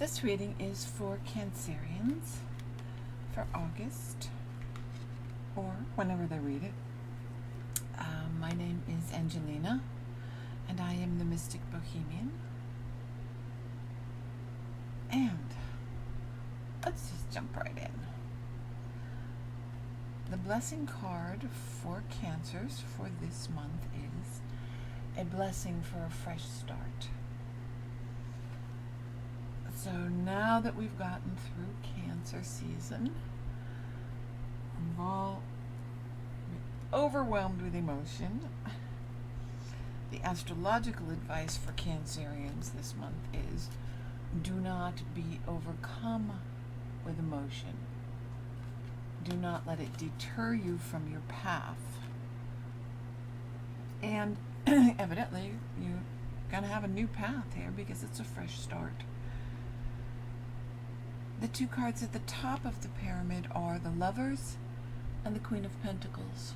This reading is for Cancerians for August, or whenever they read it. My name is Angelina, and I am the Mystic Bohemian. And let's just jump right in. The blessing card for Cancers for this month is a blessing for a fresh start. So now that we've gotten through Cancer season, we've all overwhelmed with emotion. The astrological advice for Cancerians this month is do not be overcome with emotion. Do not let it deter you from your path. And evidently, you're going to have a new path here because it's a fresh start. The two cards at the top of the pyramid are the Lovers and the Queen of Pentacles.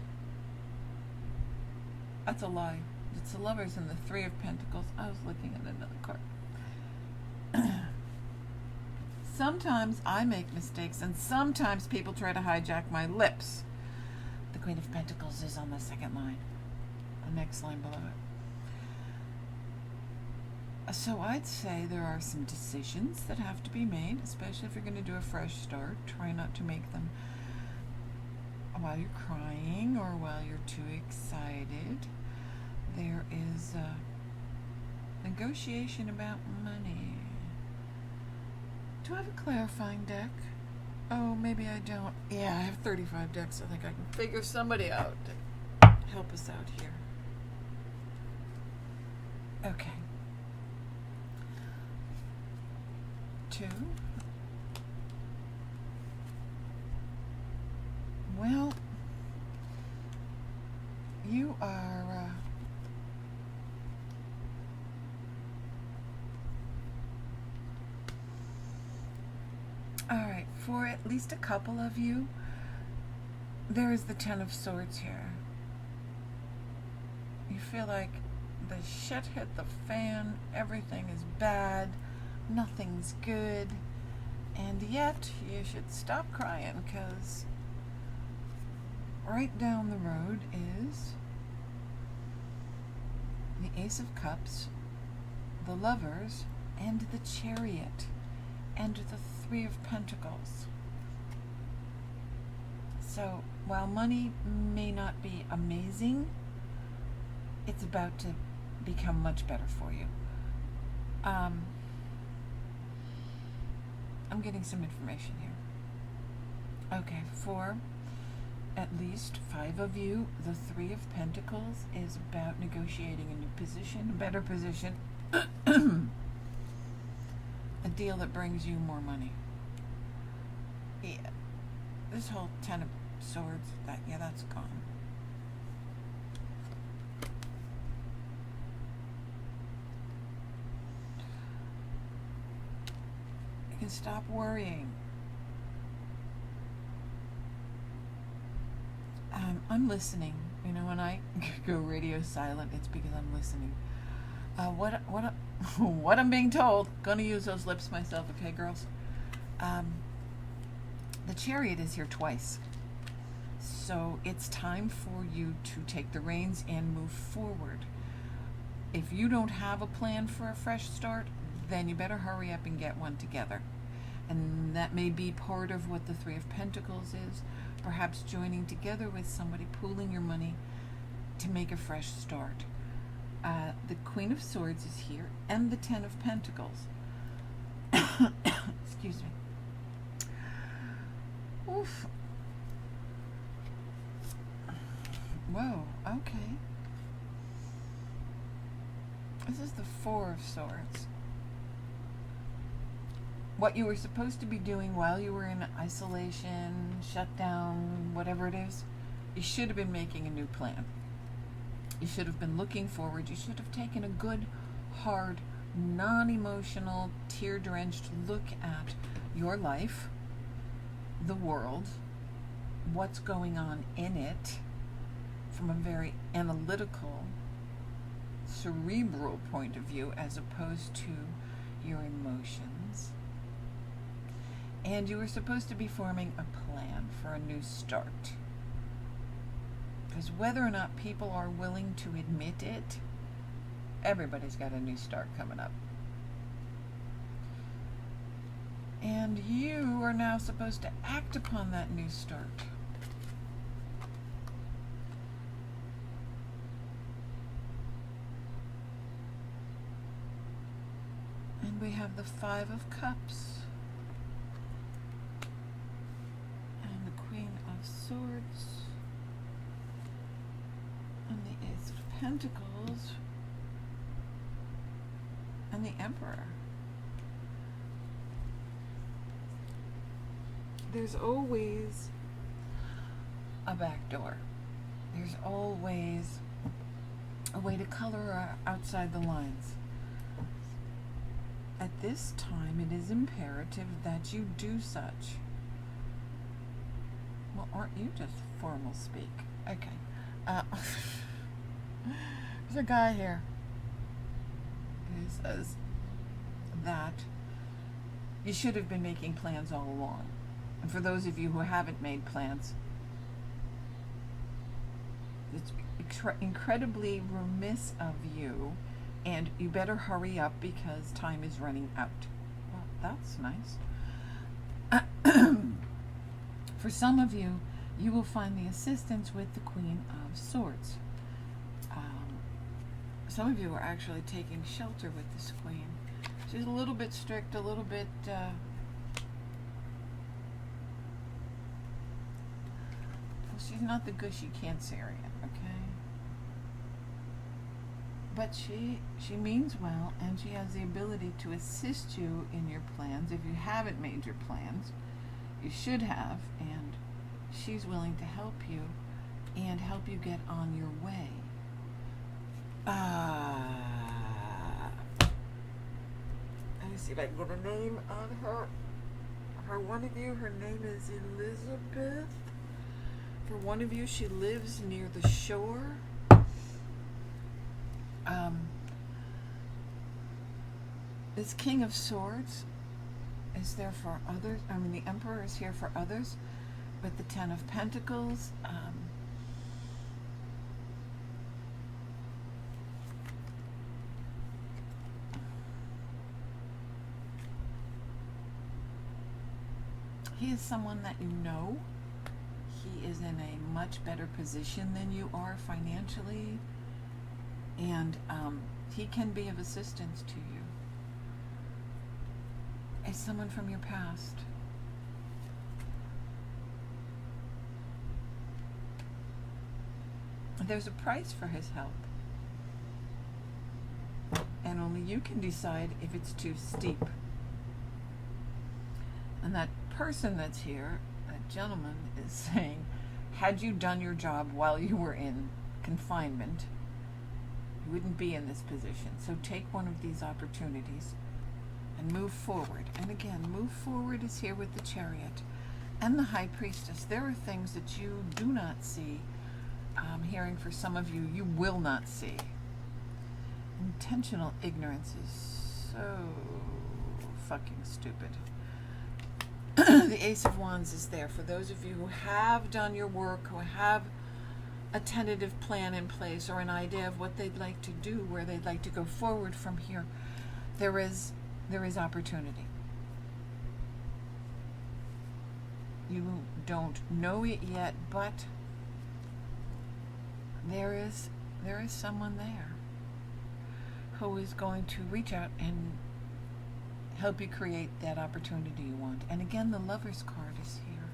That's a lie. It's the Lovers and the Three of Pentacles. I was looking at another card. Sometimes I make mistakes, and sometimes people try to hijack my lips. The Queen of Pentacles is on the second line, the next line below it. So I'd say there are some decisions that have to be made, especially if you're going to do a fresh start. Try not to make them while you're crying or while you're too excited. There is a negotiation about money. Do I have a clarifying deck? Oh, maybe I don't. Yeah, I have 35 decks. I think I can figure somebody out to help us out here. Okay. 2. Well, you are all right, for at least a couple of you, there is the Ten of Swords here. You feel like the shit hit the fan, everything is bad, nothing's good, and yet you should stop crying, because right down the road is the Ace of Cups, the Lovers, and the Chariot, and the Three of Pentacles. So while money may not be amazing, it's about to become much better for you. I'm getting some information here. Okay, for at least 5 of you, the Three of Pentacles is about negotiating a new position, a better position, a deal that brings you more money. Yeah, this whole Ten of Swords, that's gone. You can stop worrying. I'm listening. You know, when I go radio silent, it's because I'm listening. What I'm being told. Gonna use those lips myself, okay, girls? The Chariot is here twice. So it's time for you to take the reins and move forward. If you don't have a plan for a fresh start, then you better hurry up and get one together. And that may be part of what the Three of Pentacles is. Perhaps joining together with somebody, pooling your money to make a fresh start. The Queen of Swords is here, and the Ten of Pentacles. Excuse me. Oof. Whoa, okay. This is the Four of Swords. What you were supposed to be doing while you were in isolation, shutdown, whatever it is, you should have been making a new plan. You should have been looking forward. You should have taken a good, hard, non-emotional, tear-drenched look at your life, the world, what's going on in it, from a very analytical, cerebral point of view, as opposed to your emotions. And you are supposed to be forming a plan for a new start. Because whether or not people are willing to admit it, everybody's got a new start coming up. And you are now supposed to act upon that new start. And we have the Five of Cups and the Queen of Swords and the Ace of Pentacles and the Emperor. There's always a back door. There's always a way to color outside the lines. At this time, it is imperative that you do such. Well, aren't you just formal speak? Okay. There's a guy here who says that you should have been making plans all along. And for those of you who haven't made plans, it's incredibly remiss of you, and you better hurry up because time is running out. Well, that's nice. For some of you, you will find the assistance with the Queen of Swords. Some of you are actually taking shelter with this queen. She's a little bit strict, a little bit well, she's not the gushy Cancerian, okay? But she means well, and she has the ability to assist you in your plans. If you haven't made your plans, you should have, and she's willing to help you and help you get on your way. Let me see if I can get a name on her. For one of you, her name is Elizabeth. For one of you, she lives near the shore. This King of Swords is there for others. I mean, the Emperor is here for others. With the Ten of Pentacles, he is someone that you know. He is in a much better position than you are financially, and he can be of assistance to you. It's someone from your past. There's a price for his help, and only you can decide if it's too steep. And that person that's here, that gentleman, is saying, had you done your job while you were in confinement, you wouldn't be in this position. So take one of these opportunities and move forward. And again, move forward is here with the Chariot and the High Priestess. There are things that you do not see. I'm hearing for some of you, you will not see. Intentional ignorance is so fucking stupid. The Ace of Wands is there for those of you who have done your work, who have a tentative plan in place or an idea of what they'd like to do, where they'd like to go forward from here. There is opportunity. You don't know it yet, but there is someone there who is going to reach out and help you create that opportunity you want. And again, the Lover's card is here.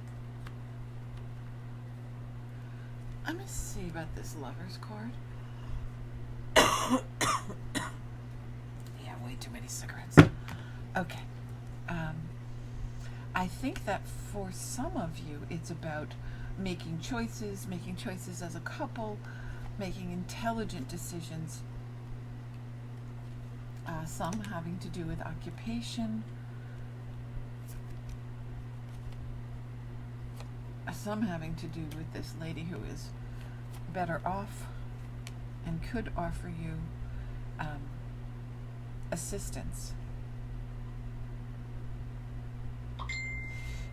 I'm going to see about this Lover's card. Yeah, way too many cigarettes. Okay. I think that for some of you, it's about making choices as a couple, making intelligent decisions. Some having to do with occupation, some having to do with this lady who is better off and could offer you assistance.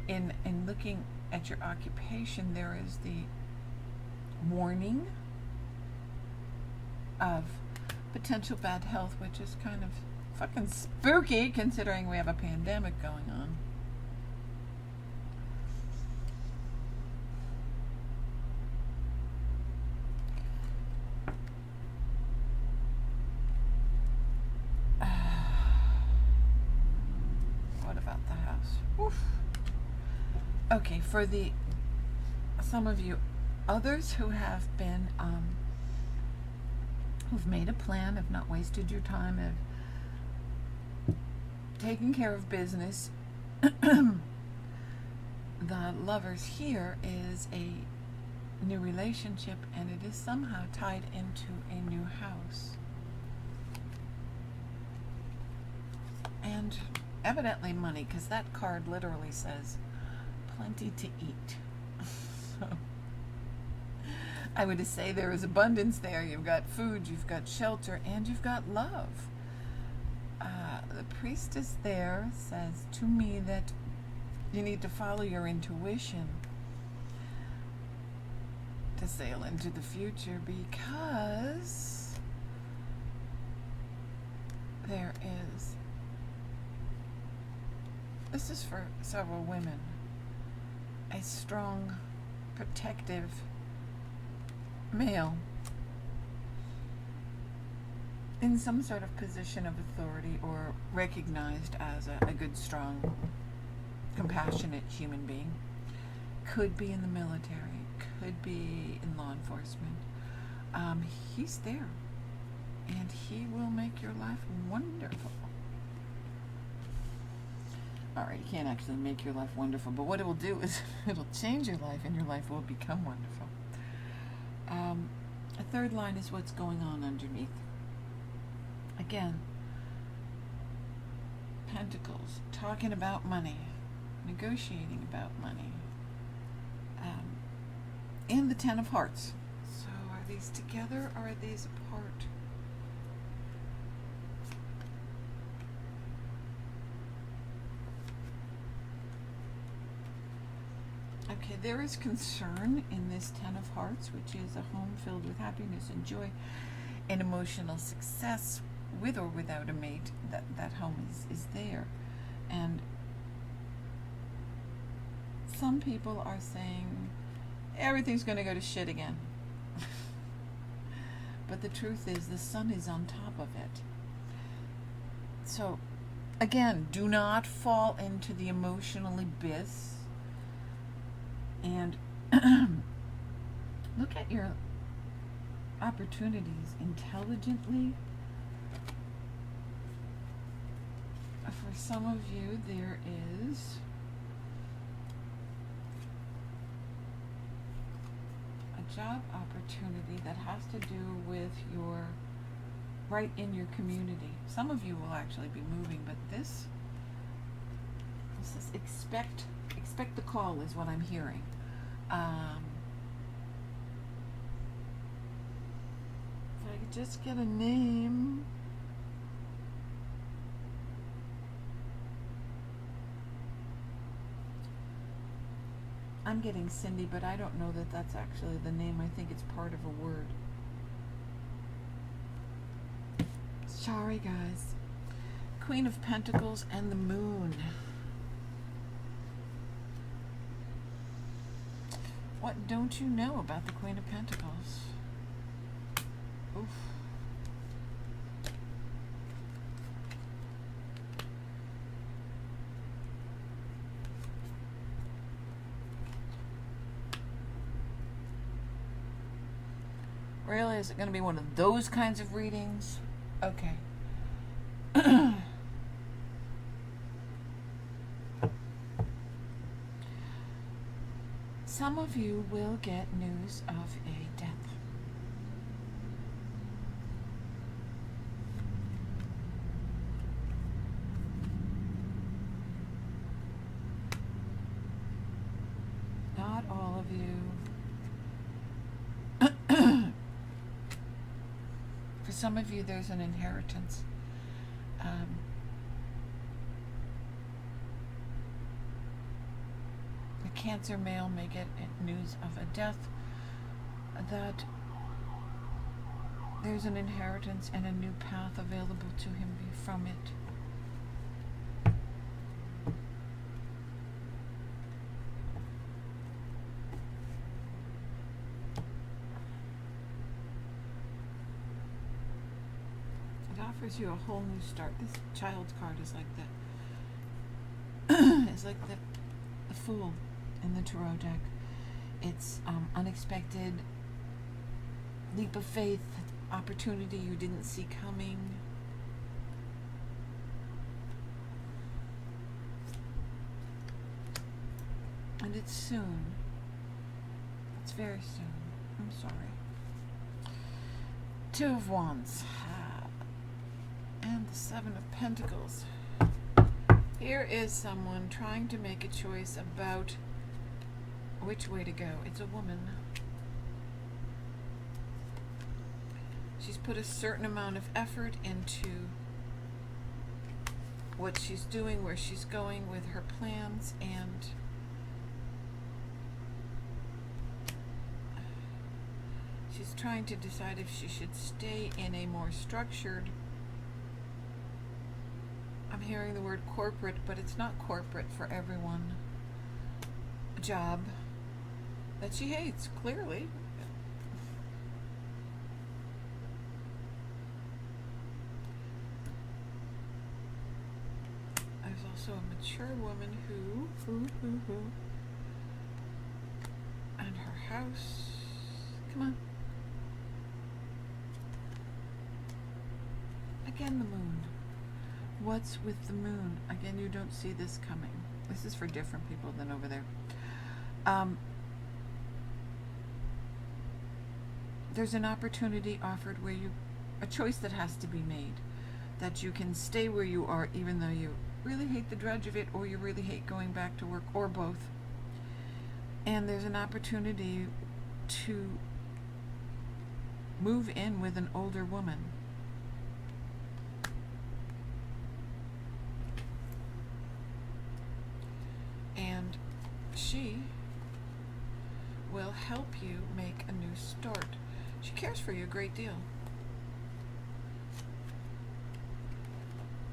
in looking at your occupation, there is the warning of potential bad health, which is kind of fucking spooky considering we have a pandemic going on. What about the house? Oof. Okay, for some of you others who have been who've made a plan, have not wasted your time, have taken care of business, the Lovers here is a new relationship, and it is somehow tied into a new house. And evidently money, because that card literally says plenty to eat. So I would say there is abundance there. You've got food, you've got shelter, and you've got love. The priestess there says to me that you need to follow your intuition to sail into the future, because there is, this is for several women, a strong, protective male in some sort of position of authority, or recognized as a good, strong, compassionate human being. Could be in the military, could be in law enforcement. He's there, and he will make your life wonderful. Alright, he can't actually make your life wonderful, but what it will do is it'll change your life, and your life will become wonderful. A third line is what's going on underneath. Again, Pentacles, talking about money, negotiating about money, and the Ten of Hearts. So are these together, or are these apart? Okay, there is concern in this Ten of Hearts, which is a home filled with happiness and joy and emotional success, with or without a mate. That home is there. And some people are saying everything's going to go to shit again. But the truth is, the sun is on top of it. So, again, do not fall into the emotional abyss. And look at your opportunities intelligently. For some of you, there is a job opportunity that has to do with your right in your community. Some of you will actually be moving, but this is expect the call is what I'm hearing. If I could just get a name. I'm getting Cindy, but I don't know that that's actually the name. I think it's part of a word. Sorry, guys. Queen of Pentacles and the Moon. What don't you know about the Queen of Pentacles? Oof. Really? Is it going to be one of those kinds of readings? Okay. Some of you will get news of a death. Not all of you. For some of you, there's an inheritance. Cancer male may get news of a death, that there's an inheritance and a new path available to him from it. It offers you a whole new start. This child's card is like that. It's like the Fool in the Tarot deck. It's unexpected leap of faith, opportunity you didn't see coming. And it's soon. It's very soon. I'm sorry. 2 of Wands. And the 7 of Pentacles. Here is someone trying to make a choice about which way to go. It's a woman. She's put a certain amount of effort into what she's doing, where she's going with her plans, and she's trying to decide if she should stay in a more structured, I'm hearing the word corporate, but it's not corporate for everyone, job that she hates, clearly. There's also a mature woman who and her house. Come on. Again, the moon. What's with the moon? Again, you don't see this coming. This is for different people than over there. There's an opportunity offered where a choice that has to be made, that you can stay where you are even though you really hate the drudge of it, or you really hate going back to work, or both. And there's an opportunity to move in with an older woman. And she will help you make a new start. She cares for you a great deal.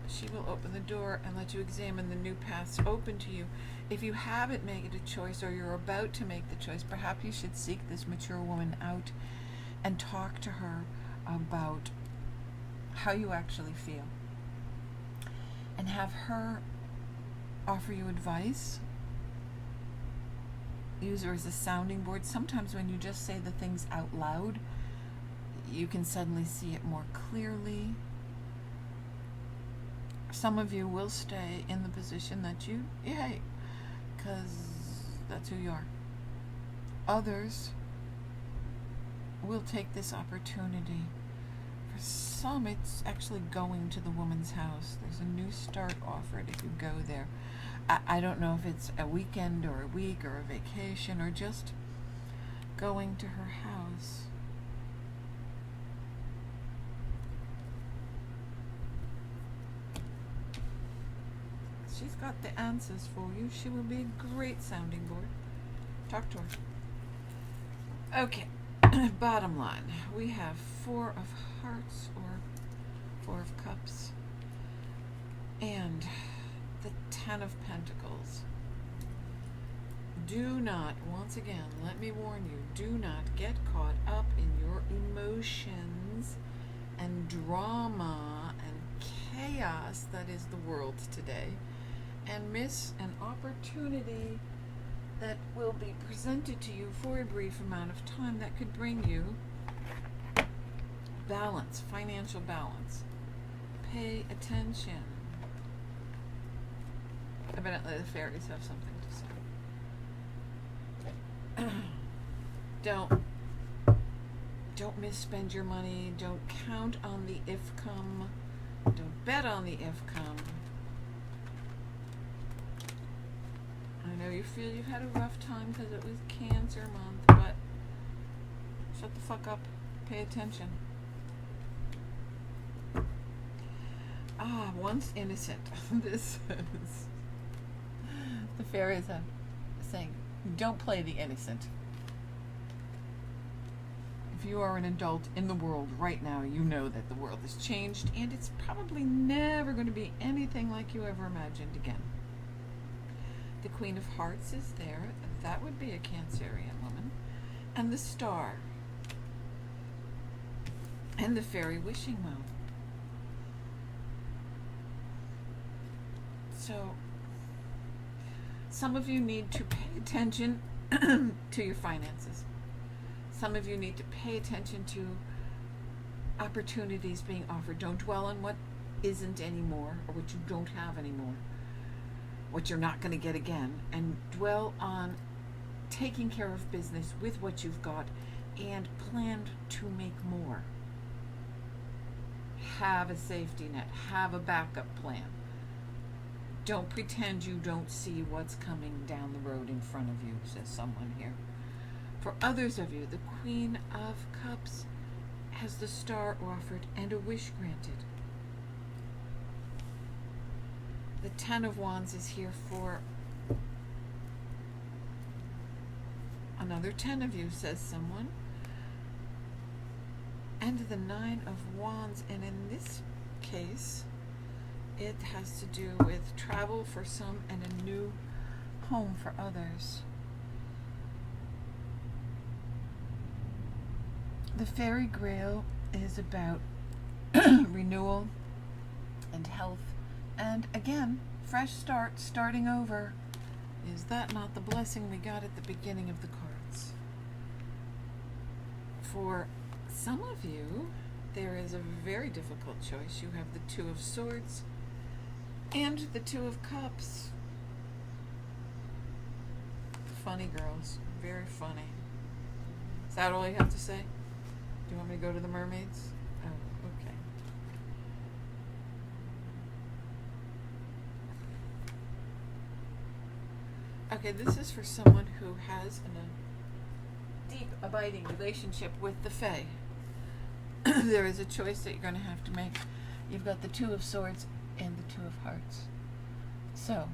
She will open the door and let you examine the new paths open to you. If you haven't made a choice, or you're about to make the choice, perhaps you should seek this mature woman out and talk to her about how you actually feel, and have her offer you advice. Use her as a sounding board. Sometimes when you just say the things out loud, you can suddenly see it more clearly. Some of you will stay in the position that you hate, because that's who you are. Others will take this opportunity. For some, it's actually going to the woman's house. There's a new start offered if you go there. I don't know if it's a weekend or a week or a vacation, or just going to her house. She's got the answers for you. She will be a great sounding board. Talk to her. Okay, bottom line. We have 4 of Hearts, or 4 of Cups, and the 10 of Pentacles. Do not, once again, let me warn you, do not get caught up in your emotions and drama and chaos that is the world today, and miss an opportunity that will be presented to you for a brief amount of time that could bring you balance, financial balance. Pay attention. Evidently the fairies have something to say. Don't misspend your money. Don't count on the if come. Don't bet on the if come. I know you feel you've had a rough time because it was Cancer month, but shut the fuck up. Pay attention. Once innocent. This is the fairies are saying, Don't play the innocent. If you are an adult in the world right now, you know that the world has changed, and it's probably never going to be anything like you ever imagined again. The Queen of Hearts is there. That would be a Cancerian woman. And the Star. And the Fairy Wishing Well. So, some of you need to pay attention to your finances. Some of you need to pay attention to opportunities being offered. Don't dwell on what isn't anymore, or what you don't have anymore, what you're not going to get again, and dwell on taking care of business with what you've got and plan to make more. Have a safety net. Have a backup plan. Don't pretend you don't see what's coming down the road in front of you, says someone here. For others of you, the Queen of Cups has the Star offered and a wish granted. The Ten of Wands is here for another 10 of you, says someone. And the Nine of Wands, and in this case, it has to do with travel for some and a new home for others. The Fairy Grail is about renewal and health, and again, fresh start, starting over. Is that not the blessing we got at the beginning of the cards? For some of you, there is a very difficult choice. You have the Two of Swords and the Two of Cups. Funny girls, very funny. Is that all you have to say? Do you want me to go to the mermaids? Oh, okay. Okay, this is for someone who has a deep, abiding relationship with the Fae. There is a choice that you're going to have to make. You've got the Two of Swords and the Two of Hearts. So,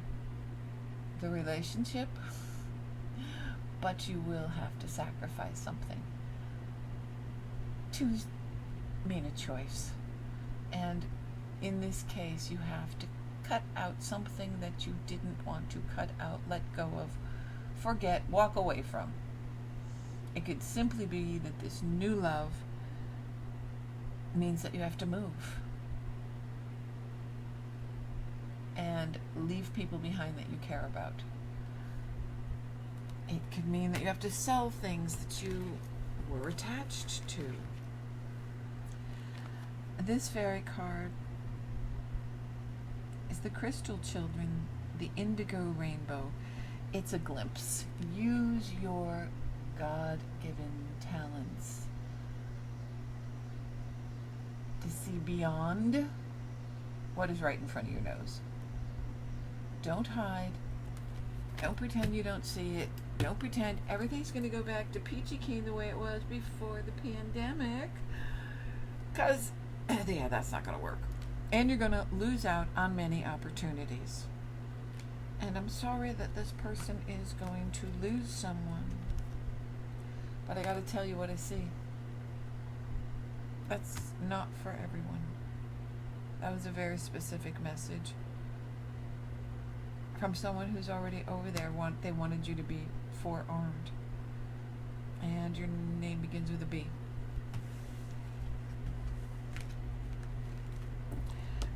the relationship, but you will have to sacrifice something. Twos mean a choice. And in this case, you have to cut out something that you didn't want to cut out, let go of, forget, walk away from. It could simply be that this new love means that you have to move and leave people behind that you care about. It could mean that you have to sell things that you were attached to. This fairy card is the Crystal Children, the Indigo Rainbow. It's a glimpse. Use your God-given talents to see beyond what is right in front of your nose. Don't hide. Don't pretend you don't see it. Don't pretend everything's going to go back to peachy keen the way it was before the pandemic. Because, yeah, that's not going to work. And you're going to lose out on many opportunities. And I'm sorry that this person is going to lose someone. But I got to tell you what I see. That's not for everyone. That was a very specific message from someone who's already over there. They wanted you to be forearmed. And your name begins with a B.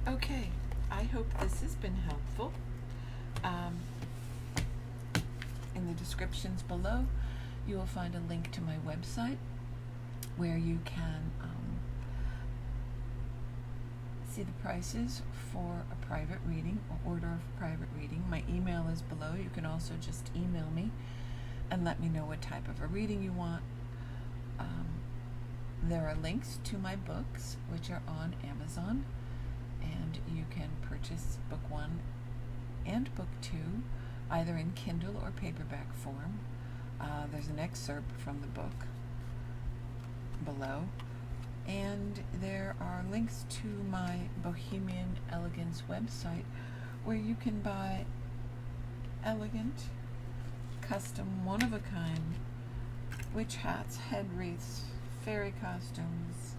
Okay, I hope this has been helpful. In the descriptions below, you will find a link to my website where you can see the prices for a private reading or order of private reading. My email is below. You can also just email me and let me know what type of a reading you want. There are links to my books, which are on Amazon, and you can purchase book 1 and book 2 either in Kindle or paperback form. There's an excerpt from the book below, and there are links to my Bohemian Elegance website where you can buy elegant, custom, one-of-a-kind witch hats, head wreaths, fairy costumes,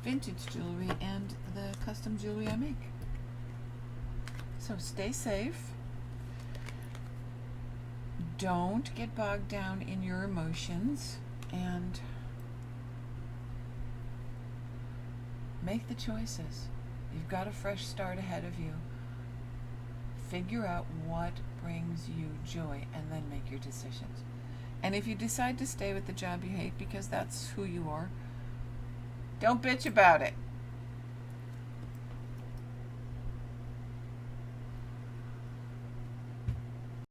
vintage jewelry, and the custom jewelry I make. So stay safe. Don't get bogged down in your emotions, and make the choices. You've got a fresh start ahead of you. Figure out what brings you joy and then make your decisions. And if you decide to stay with the job you hate because that's who you are, don't bitch about it.